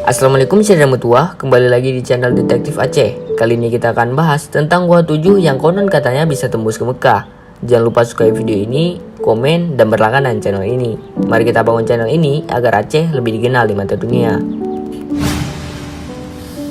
Assalamualaikum saudara mutua, kembali lagi di channel Detektif Aceh. Kali ini kita akan bahas tentang Gua 7 yang konon katanya bisa tembus ke Mekah. Jangan lupa sukai video ini, komen, dan berlangganan channel ini. Mari kita bangun channel ini agar Aceh lebih dikenal di mata dunia.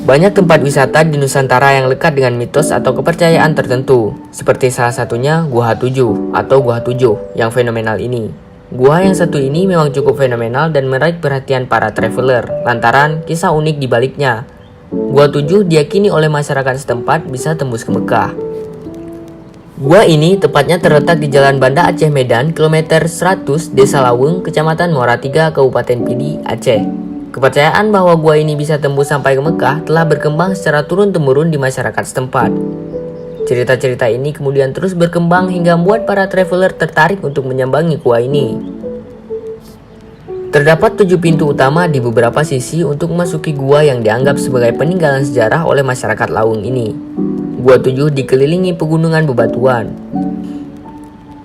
Banyak tempat wisata di Nusantara yang lekat dengan mitos atau kepercayaan tertentu, seperti salah satunya Gua 7 atau Gua 7 yang fenomenal ini. Gua yang satu ini memang cukup fenomenal dan menarik perhatian para traveler lantaran kisah unik di baliknya. Gua 7 diyakini oleh masyarakat setempat bisa tembus ke Mekah. Gua ini tepatnya terletak di Jalan Banda Aceh Medan, kilometer 100, Desa Laweng, Kecamatan Muara Tiga, Kabupaten Pidi, Aceh. Kepercayaan bahwa gua ini bisa tembus sampai ke Mekah telah berkembang secara turun-temurun di masyarakat setempat. Cerita-cerita ini kemudian terus berkembang hingga membuat para traveler tertarik untuk menyambangi gua ini. Terdapat 7 pintu utama di beberapa sisi untuk memasuki gua yang dianggap sebagai peninggalan sejarah oleh masyarakat Laweng ini. Gua 7 dikelilingi pegunungan bebatuan.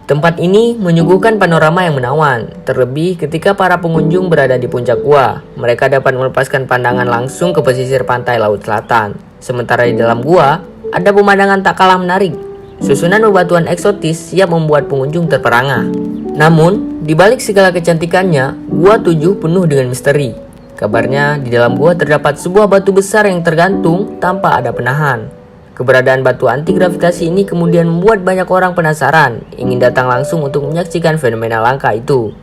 Tempat ini menyuguhkan panorama yang menawan, terlebih ketika para pengunjung berada di puncak gua. Mereka dapat melepaskan pandangan langsung ke pesisir pantai Laut Selatan. Sementara di dalam gua, ada pemandangan tak kalah menarik. Susunan bebatuan eksotis siap membuat pengunjung terperangah. Namun, di balik segala kecantikannya, Gua 7 penuh dengan misteri. Kabarnya, di dalam gua terdapat sebuah batu besar yang tergantung tanpa ada penahan. Keberadaan batu anti gravitasi ini kemudian membuat banyak orang penasaran, ingin datang langsung untuk menyaksikan fenomena langka itu.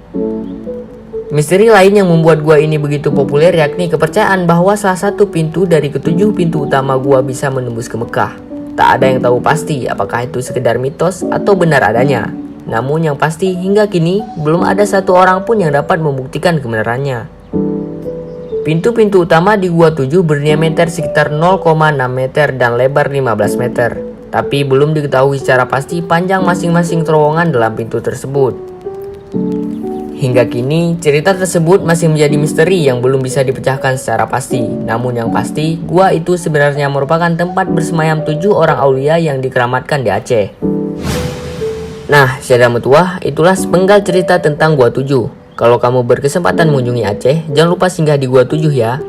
Misteri lain yang membuat gua ini begitu populer yakni kepercayaan bahwa salah satu pintu dari ketujuh pintu utama gua bisa menembus ke Mekah. Tak ada yang tahu pasti apakah itu sekedar mitos atau benar adanya. Namun yang pasti hingga kini belum ada satu orang pun yang dapat membuktikan kebenarannya. Pintu-pintu utama di Gua 7 berdiameter sekitar 0,6 meter dan lebar 15 meter. Tapi belum diketahui secara pasti panjang masing-masing terowongan dalam pintu tersebut. Hingga kini, cerita tersebut masih menjadi misteri yang belum bisa dipecahkan secara pasti. Namun yang pasti, gua itu sebenarnya merupakan tempat bersemayam 7 orang aulia yang dikeramatkan di Aceh. Nah, saudara mutua, itulah sepenggal cerita tentang Gua 7. Kalau kamu berkesempatan mengunjungi Aceh, jangan lupa singgah di Gua 7 ya.